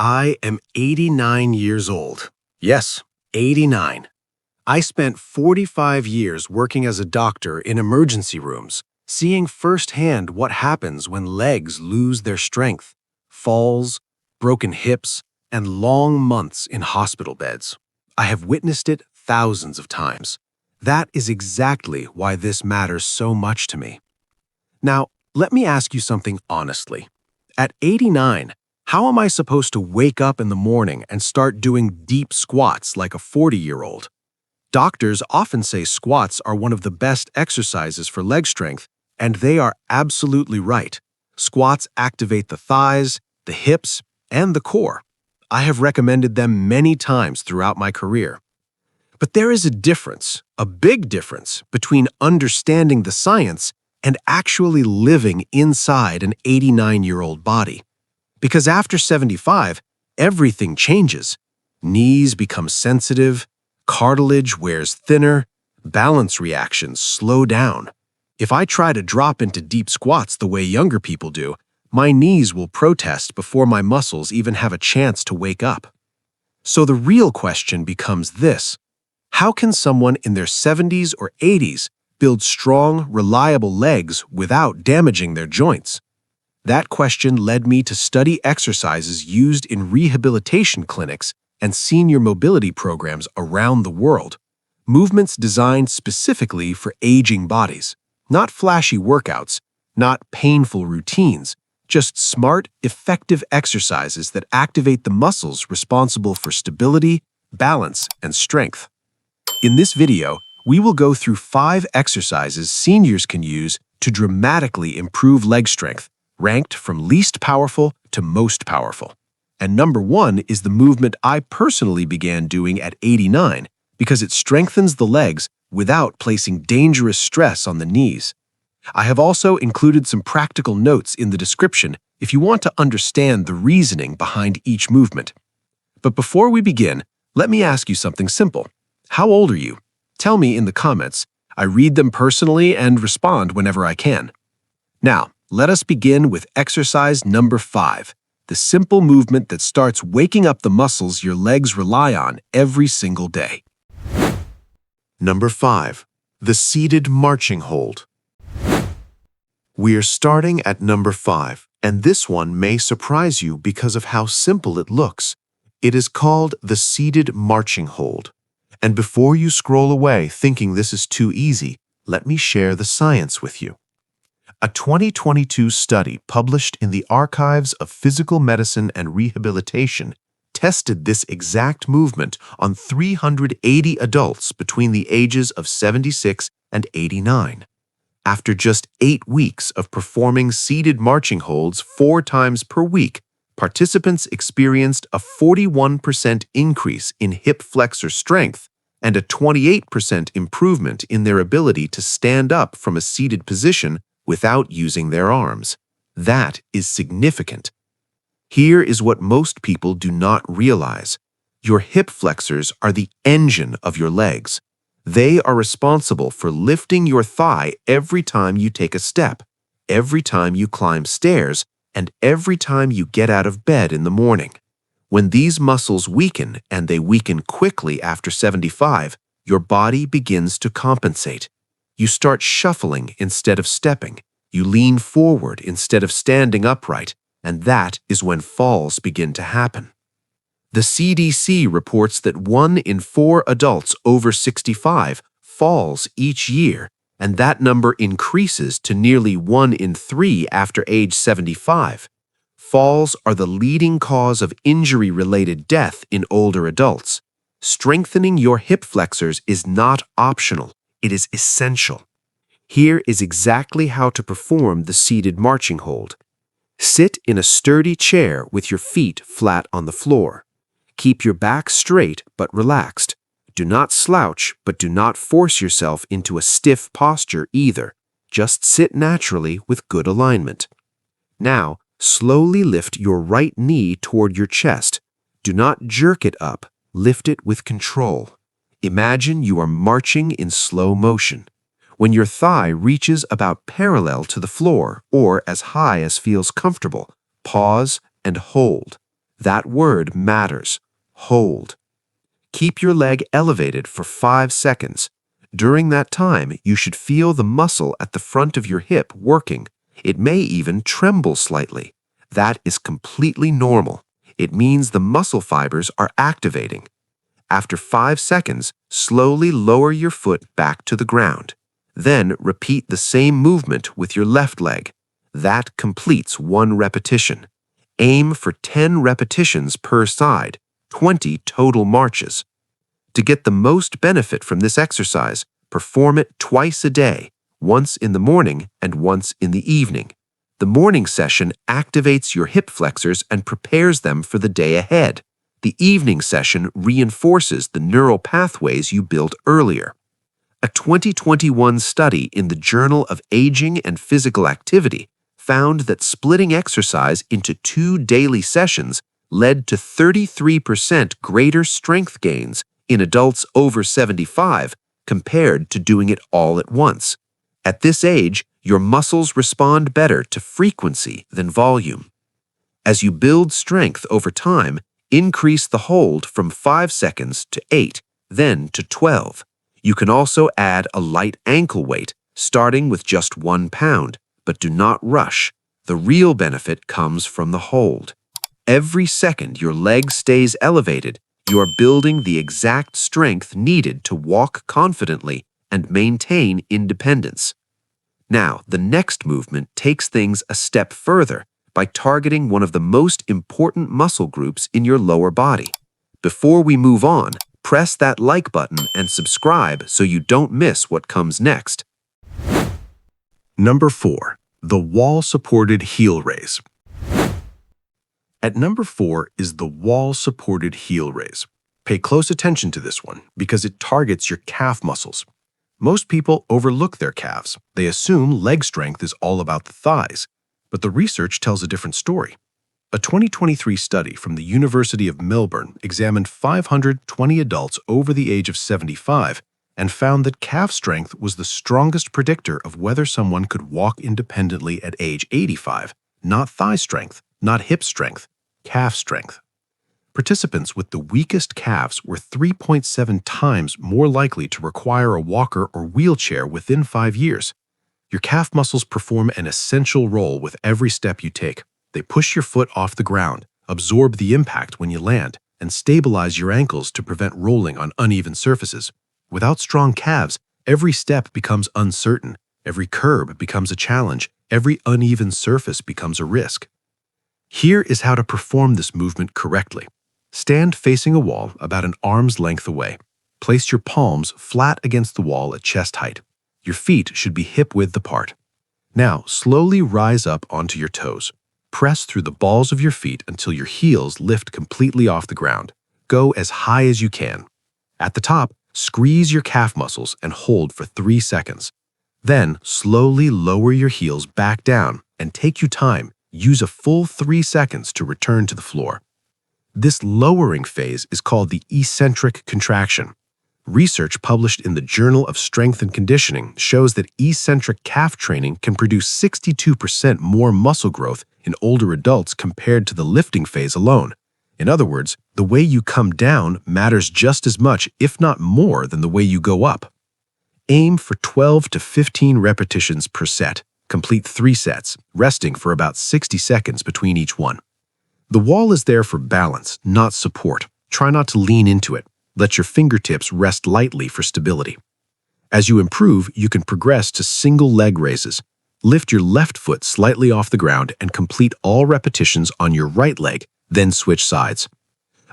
I am 89 years old. Yes, 89. I spent 45 years working as a doctor in emergency rooms, seeing firsthand what happens when legs lose their strength, falls, broken hips, and long months in hospital beds. I have witnessed it thousands of times. That is exactly why this matters so much to me. Now, let me ask you something honestly. At 89, how am I supposed to wake up in the morning and start doing deep squats like a 40-year-old? Doctors often say squats are one of the best exercises for leg strength, and they are absolutely right. Squats activate the thighs, the hips, and the core. I have recommended them many times throughout my career. But there is a difference, a big difference, between understanding the science and actually living inside an 89-year-old body. Because after 75, everything changes. Knees become sensitive, cartilage wears thinner, balance reactions slow down. If I try to drop into deep squats the way younger people do, my knees will protest before my muscles even have a chance to wake up. So the real question becomes this: how can someone in their 70s or 80s build strong, reliable legs without damaging their joints? That question led me to study exercises used in rehabilitation clinics and senior mobility programs around the world. Movements designed specifically for aging bodies. Not flashy workouts, not painful routines, just smart, effective exercises that activate the muscles responsible for stability, balance, and strength. In this video, we will go through 5 exercises seniors can use to dramatically improve leg strength, ranked from least powerful to most powerful. And number 1 is the movement I personally began doing at 89 because it strengthens the legs without placing dangerous stress on the knees. I have also included some practical notes in the description if you want to understand the reasoning behind each movement. But before we begin, let me ask you something simple. How old are you? Tell me in the comments. I read them personally and respond whenever I can. Now, let us begin with exercise number 5, the simple movement that starts waking up the muscles your legs rely on every single day. Number 5. The seated marching hold. We are starting at number 5, and this one may surprise you because of how simple it looks. It is called the seated marching hold. And before you scroll away thinking this is too easy, let me share the science with you. A 2022 study published in the Archives of Physical Medicine and Rehabilitation tested this exact movement on 380 adults between the ages of 76 and 89. After just 8 weeks of performing seated marching holds 4 times per week, participants experienced a 41% increase in hip flexor strength and a 28% improvement in their ability to stand up from a seated position without using their arms. That is significant. Here is what most people do not realize. Your hip flexors are the engine of your legs. They are responsible for lifting your thigh every time you take a step, every time you climb stairs, and every time you get out of bed in the morning. When these muscles weaken, and they weaken quickly after 75, your body begins to compensate. You start shuffling instead of stepping. You lean forward instead of standing upright, and that is when falls begin to happen. The CDC reports that 1 in 4 adults over 65 falls each year, and that number increases to nearly 1 in 3 after age 75. Falls are the leading cause of injury-related death in older adults. Strengthening your hip flexors is not optional, it is essential. Here is exactly how to perform the seated marching hold. Sit in a sturdy chair with your feet flat on the floor. Keep your back straight but relaxed. Do not slouch, but do not force yourself into a stiff posture either. Just sit naturally with good alignment. Now, slowly lift your right knee toward your chest. Do not jerk it up. Lift it with control. Imagine you are marching in slow motion. When your thigh reaches about parallel to the floor or as high as feels comfortable, pause and hold. That word matters. Hold. Keep your leg elevated for 5 seconds. During that time, you should feel the muscle at the front of your hip working. It may even tremble slightly. That is completely normal. It means the muscle fibers are activating. After 5 seconds, slowly lower your foot back to the ground. Then repeat the same movement with your left leg. That completes 1 repetition. Aim for 10 repetitions per side, 20 total marches. To get the most benefit from this exercise, perform it twice a day, once in the morning and once in the evening. The morning session activates your hip flexors and prepares them for the day ahead. The evening session reinforces the neural pathways you built earlier. A 2021 study in the Journal of Aging and Physical Activity found that splitting exercise into 2 daily sessions led to 33% greater strength gains in adults over 75 compared to doing it all at once. At this age, your muscles respond better to frequency than volume. As you build strength over time, increase the hold from 5 seconds to 8, then to 12. You can also add a light ankle weight, starting with just 1 pound, but do not rush. The real benefit comes from the hold. Every second your leg stays elevated, you are building the exact strength needed to walk confidently and maintain independence. Now, the next movement takes things a step further by targeting one of the most important muscle groups in your lower body. Before we move on, press that like button and subscribe so you don't miss what comes next. Number 4. The wall-supported heel raise. At number 4 is the wall-supported heel raise. Pay close attention to this one because it targets your calf muscles. Most people overlook their calves. They assume leg strength is all about the thighs, but the research tells a different story. A 2023 study from the University of Melbourne examined 520 adults over the age of 75 and found that calf strength was the strongest predictor of whether someone could walk independently at age 85, not thigh strength, not hip strength, calf strength. Participants with the weakest calves were 3.7 times more likely to require a walker or wheelchair within 5 years. Your calf muscles perform an essential role with every step you take. They push your foot off the ground, absorb the impact when you land, and stabilize your ankles to prevent rolling on uneven surfaces. Without strong calves, every step becomes uncertain, every curb becomes a challenge, every uneven surface becomes a risk. Here is how to perform this movement correctly. Stand facing a wall about an arm's length away. Place your palms flat against the wall at chest height. Your feet should be hip-width apart. Now, slowly rise up onto your toes. Press through the balls of your feet until your heels lift completely off the ground. Go as high as you can. At the top, squeeze your calf muscles and hold for 3 seconds. Then, slowly lower your heels back down and take your time. Use a full 3 seconds to return to the floor. This lowering phase is called the eccentric contraction. Research published in the Journal of Strength and Conditioning shows that eccentric calf training can produce 62% more muscle growth in older adults compared to the lifting phase alone. In other words, the way you come down matters just as much, if not more, than the way you go up. Aim for 12 to 15 repetitions per set. Complete 3 sets, resting for about 60 seconds between each one. The wall is there for balance, not support. Try not to lean into it. Let your fingertips rest lightly for stability. As you improve, you can progress to single leg raises. Lift your left foot slightly off the ground and complete all repetitions on your right leg, then switch sides.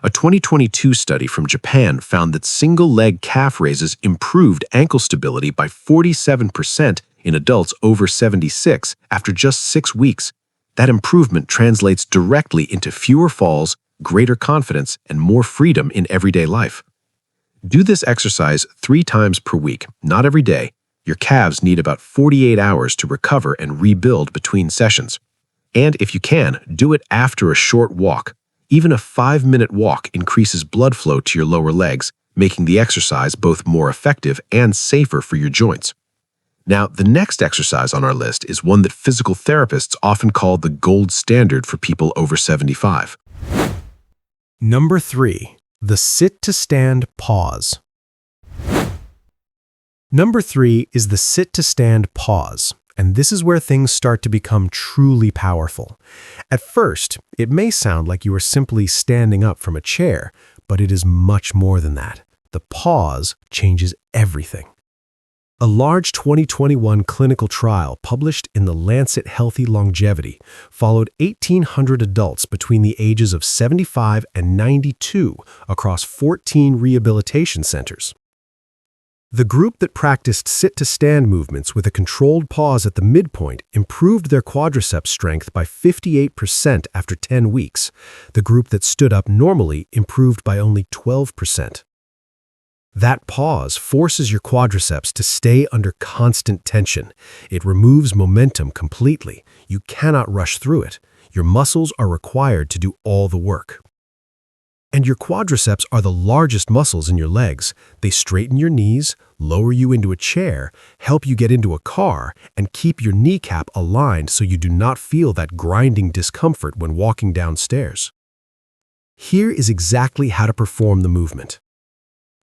A 2022 study from Japan found that single leg calf raises improved ankle stability by 47% in adults over 76 after just 6 weeks. That improvement translates directly into fewer falls, greater confidence, and more freedom in everyday life. Do this exercise 3 times per week, not every day. Your calves need about 48 hours to recover and rebuild between sessions. And if you can, do it after a short walk. Even a 5-minute walk increases blood flow to your lower legs, making the exercise both more effective and safer for your joints. Now, the next exercise on our list is one that physical therapists often call the gold standard for people over 75. Number 3. The sit-to-stand pause. Number 3 is the sit-to-stand pause, and this is where things start to become truly powerful. At first, it may sound like you are simply standing up from a chair, but it is much more than that. The pause changes everything. A large 2021 clinical trial published in the Lancet Healthy Longevity followed 1,800 adults between the ages of 75 and 92 across 14 rehabilitation centers. The group that practiced sit-to-stand movements with a controlled pause at the midpoint improved their quadriceps strength by 58% after 10 weeks. The group that stood up normally improved by only 12%. That pause forces your quadriceps to stay under constant tension. It removes momentum completely. You cannot rush through it. Your muscles are required to do all the work. And your quadriceps are the largest muscles in your legs. They straighten your knees, lower you into a chair, help you get into a car, and keep your kneecap aligned so you do not feel that grinding discomfort when walking downstairs. Here is exactly how to perform the movement.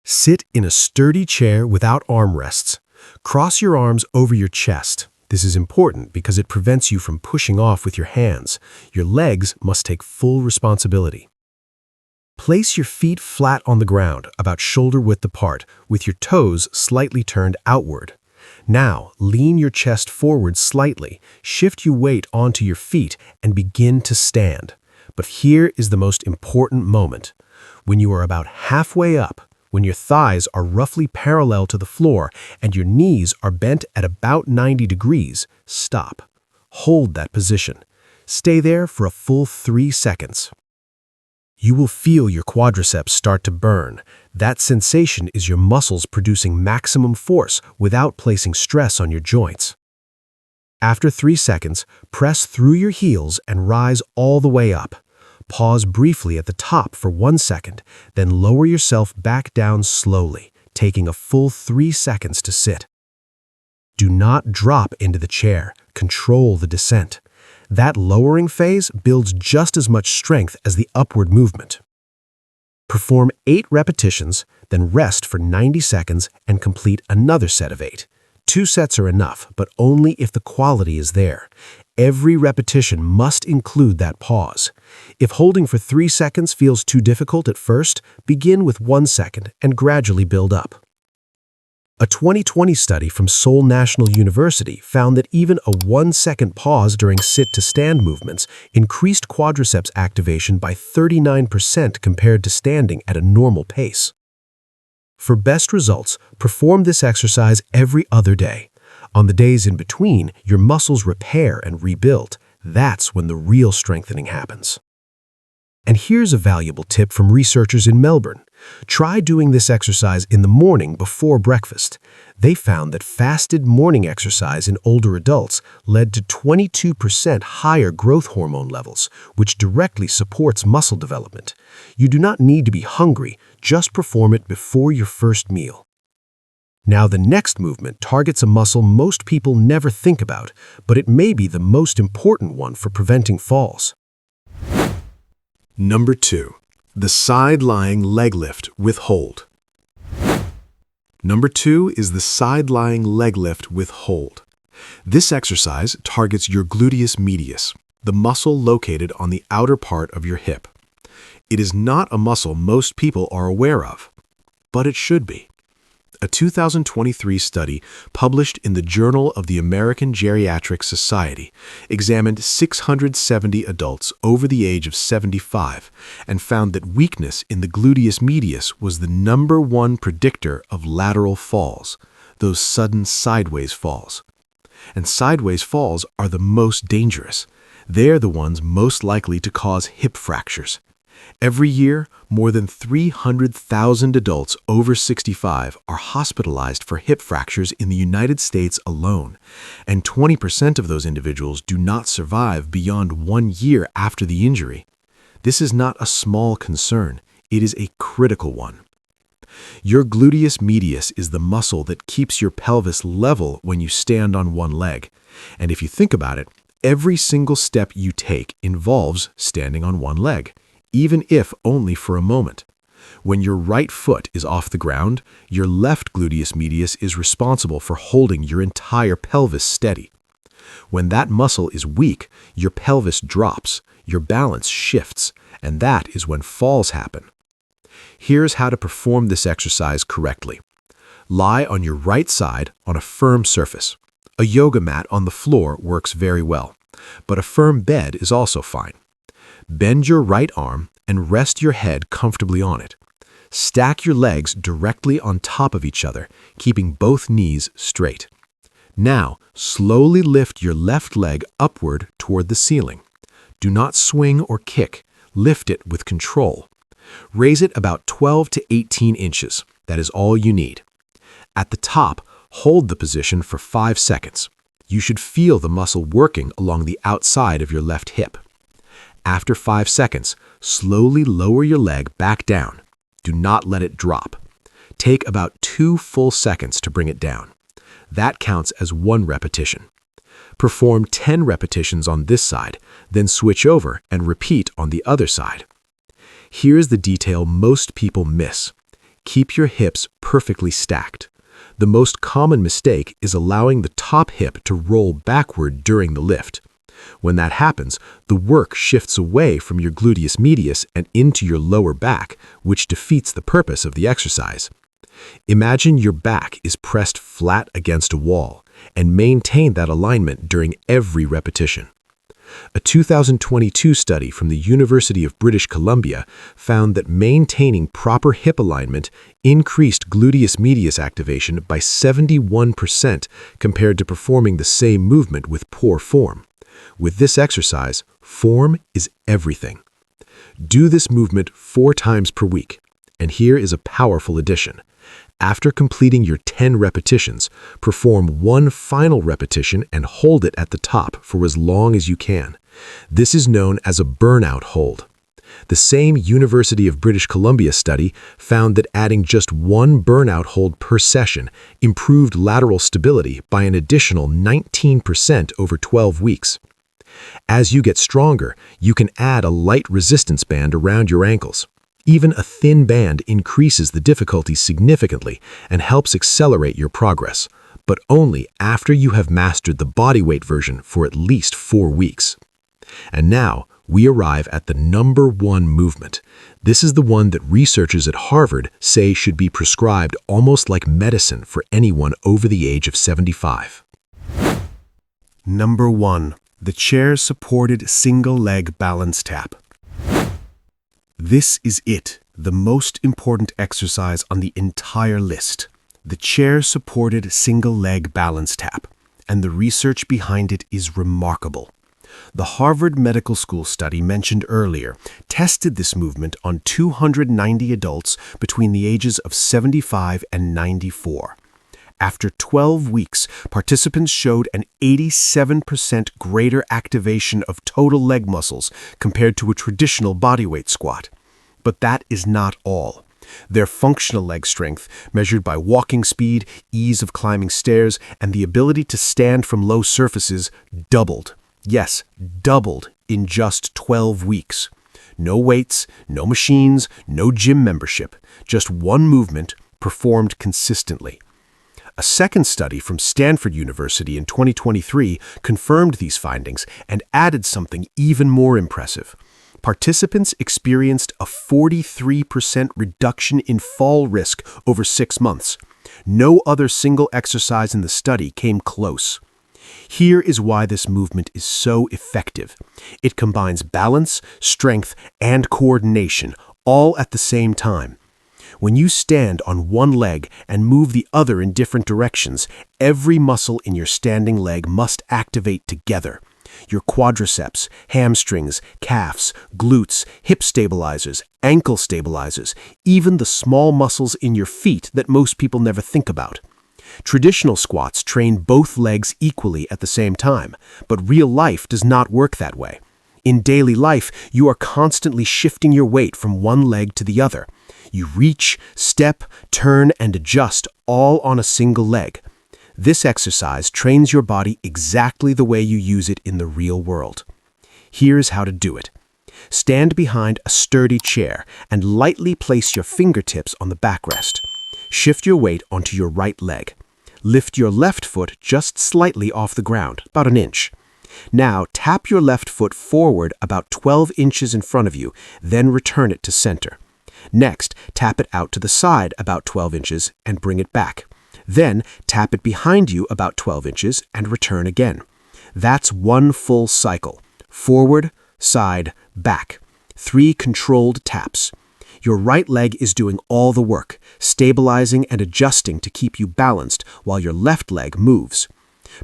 Sit in a sturdy chair without armrests. Cross your arms over your chest. This is important because it prevents you from pushing off with your hands. Your legs must take full responsibility. Place your feet flat on the ground, about shoulder width apart, with your toes slightly turned outward. Now, lean your chest forward slightly, shift your weight onto your feet, and begin to stand. But here is the most important moment. When you are about halfway up, when your thighs are roughly parallel to the floor and your knees are bent at about 90 degrees, stop. Hold that position. Stay there for a full 3 seconds. You will feel your quadriceps start to burn. That sensation is your muscles producing maximum force without placing stress on your joints. After 3 seconds, press through your heels and rise all the way up. Pause briefly at the top for 1 second, then lower yourself back down slowly, taking a full 3 seconds to sit. Do not drop into the chair. Control the descent. That lowering phase builds just as much strength as the upward movement. Perform 8 repetitions, then rest for 90 seconds and complete another set of 8. 2 sets are enough, but only if the quality is there. Every repetition must include that pause. If holding for 3 seconds feels too difficult at first, begin with 1 second and gradually build up. A 2020 study from Seoul National University found that even a 1-second pause during sit-to-stand movements increased quadriceps activation by 39% compared to standing at a normal pace. For best results, perform this exercise every other day. On the days in between, your muscles repair and rebuild. That's when the real strengthening happens. And here's a valuable tip from researchers in Melbourne. Try doing this exercise in the morning before breakfast. They found that fasted morning exercise in older adults led to 22% higher growth hormone levels, which directly supports muscle development. You do not need to be hungry, just perform it before your first meal. Now, the next movement targets a muscle most people never think about, but it may be the most important one for preventing falls. Number 2. The side-lying leg lift with hold. Number 2 is the side-lying leg lift with hold. This exercise targets your gluteus medius, the muscle located on the outer part of your hip. It is not a muscle most people are aware of, but it should be. A 2023 study published in the Journal of the American Geriatric Society examined 670 adults over the age of 75 and found that weakness in the gluteus medius was the #1 predictor of lateral falls, those sudden sideways falls. And sideways falls are the most dangerous. They're the ones most likely to cause hip fractures. Every year, more than 300,000 adults over 65 are hospitalized for hip fractures in the United States alone, and 20% of those individuals do not survive beyond 1 year after the injury. This is not a small concern, it is a critical one. Your gluteus medius is the muscle that keeps your pelvis level when you stand on one leg, and if you think about it, every single step you take involves standing on one leg. even if only for a moment. When your right foot is off the ground, your left gluteus medius is responsible for holding your entire pelvis steady. When that muscle is weak, your pelvis drops, your balance shifts, and that is when falls happen. Here's how to perform this exercise correctly. Lie on your right side on a firm surface. A yoga mat on the floor works very well, but a firm bed is also fine. Bend your right arm and rest your head comfortably on it. Stack your legs directly on top of each other, keeping both knees straight. Now, slowly lift your left leg upward toward the ceiling. Do not swing or kick. Lift it with control. Raise it about 12 to 18 inches. That is all you need. At the top, hold the position for 5 seconds. You should feel the muscle working along the outside of your left hip. After 5 seconds, slowly lower your leg back down. Do not let it drop. Take about 2 full seconds to bring it down. That counts as 1 repetition. Perform 10 repetitions on this side, then switch over and repeat on the other side. Here's the detail most people miss. Keep your hips perfectly stacked. The most common mistake is allowing the top hip to roll backward during the lift. When that happens, the work shifts away from your gluteus medius and into your lower back, which defeats the purpose of the exercise. Imagine your back is pressed flat against a wall, and maintain that alignment during every repetition. A 2022 study from the University of British Columbia found that maintaining proper hip alignment increased gluteus medius activation by 71% compared to performing the same movement with poor form. With this exercise, form is everything. Do this movement 4 times per week. And here is a powerful addition. After completing your 10 repetitions, perform 1 final repetition and hold it at the top for as long as you can. This is known as a burnout hold. The same University of British Columbia study found that adding just 1 burnout hold per session improved lateral stability by an additional 19% over 12 weeks. As you get stronger, you can add a light resistance band around your ankles. Even a thin band increases the difficulty significantly and helps accelerate your progress, but only after you have mastered the bodyweight version for at least 4 weeks. And now, we arrive at the number 1 movement. This is the one that researchers at Harvard say should be prescribed almost like medicine for anyone over the age of 75. Number 1. The chair-supported single-leg balance tap. This is it, the most important exercise on the entire list. The chair-supported single-leg balance tap, and the research behind it is remarkable. The Harvard Medical School study mentioned earlier tested this movement on 290 adults between the ages of 75 and 94. After 12 weeks, participants showed an 87% greater activation of total leg muscles compared to a traditional bodyweight squat. But that is not all. Their functional leg strength, measured by walking speed, ease of climbing stairs, and the ability to stand from low surfaces, doubled. Yes, doubled in just 12 weeks. No weights, no machines, no gym membership. Just 1 movement performed consistently. A second study from Stanford University in 2023 confirmed these findings and added something even more impressive. Participants experienced a 43% reduction in fall risk over 6 months. No other single exercise in the study came close. Here is why this movement is so effective. It combines balance, strength, and coordination, all at the same time. When you stand on one leg and move the other in different directions, every muscle in your standing leg must activate together. Your quadriceps, hamstrings, calves, glutes, hip stabilizers, ankle stabilizers, even the small muscles in your feet that most people never think about. Traditional squats train both legs equally at the same time, but real life does not work that way. In daily life, you are constantly shifting your weight from one leg to the other. You reach, step, turn, and adjust all on a single leg. This exercise trains your body exactly the way you use it in the real world. Here's how to do it. Stand behind a sturdy chair and lightly place your fingertips on the backrest. Shift your weight onto your right leg. Lift your left foot just slightly off the ground, about an inch. Now tap your left foot forward about 12 inches in front of you, then return it to center. Next, tap it out to the side about 12 inches and bring it back. Then tap it behind you about 12 inches and return again. That's one full cycle. Forward, side, back. 3 controlled taps. Your right leg is doing all the work, stabilizing and adjusting to keep you balanced while your left leg moves.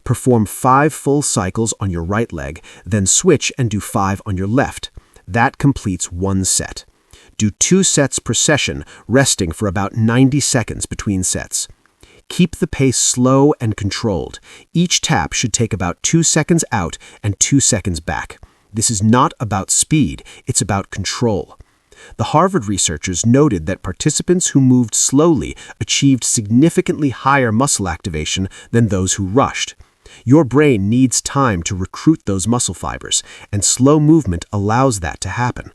Perform 5 full cycles on your right leg, then switch and do 5 on your left. That completes 1 set. Do 2 sets per session, resting for about 90 seconds between sets. Keep the pace slow and controlled. Each tap should take about 2 seconds out and 2 seconds back. This is not about speed, it's about control. The Harvard researchers noted that participants who moved slowly achieved significantly higher muscle activation than those who rushed. Your brain needs time to recruit those muscle fibers, and slow movement allows that to happen.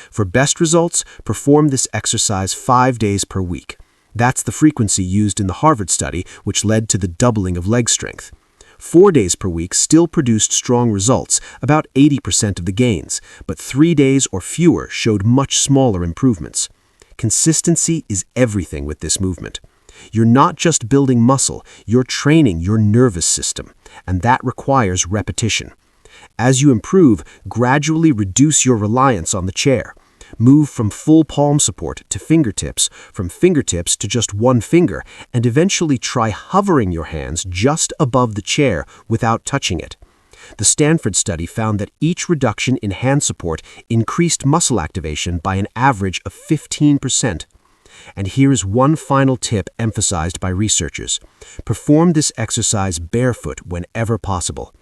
For best results, perform this exercise 5 days per week. That's the frequency used in the Harvard study, which led to the doubling of leg strength. 4 days per week still produced strong results, about 80% of the gains, but 3 days or fewer showed much smaller improvements. Consistency is everything with this movement. You're not just building muscle, you're training your nervous system, and that requires repetition. As you improve, gradually reduce your reliance on the chair. Move from full palm support to fingertips, from fingertips to just one finger, and eventually try hovering your hands just above the chair without touching it. The Stanford study found that each reduction in hand support increased muscle activation by an average of 15%. And here is one final tip emphasized by researchers. Perform this exercise barefoot whenever possible.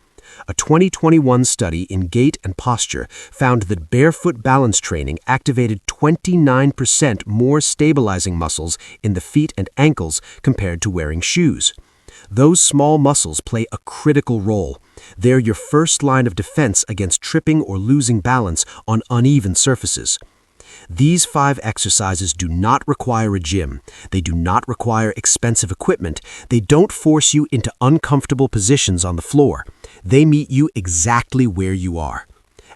A 2021 study in gait and posture found that barefoot balance training activated 29% more stabilizing muscles in the feet and ankles compared to wearing shoes. Those small muscles play a critical role. They're your first line of defense against tripping or losing balance on uneven surfaces. These 5 exercises do not require a gym. They do not require expensive equipment. They don't force you into uncomfortable positions on the floor. They meet you exactly where you are.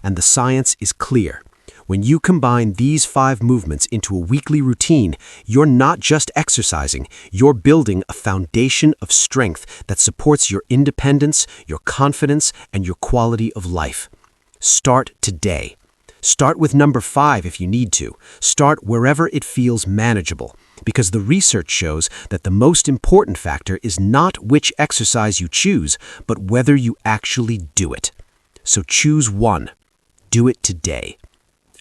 And the science is clear. When you combine these 5 movements into a weekly routine, you're not just exercising, you're building a foundation of strength that supports your independence, your confidence, and your quality of life. Start today. Start with number 5 if you need to. Start wherever it feels manageable, because the research shows that the most important factor is not which exercise you choose, but whether you actually do it. So choose one. Do it today,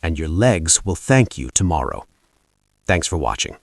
and your legs will thank you tomorrow. Thanks for watching.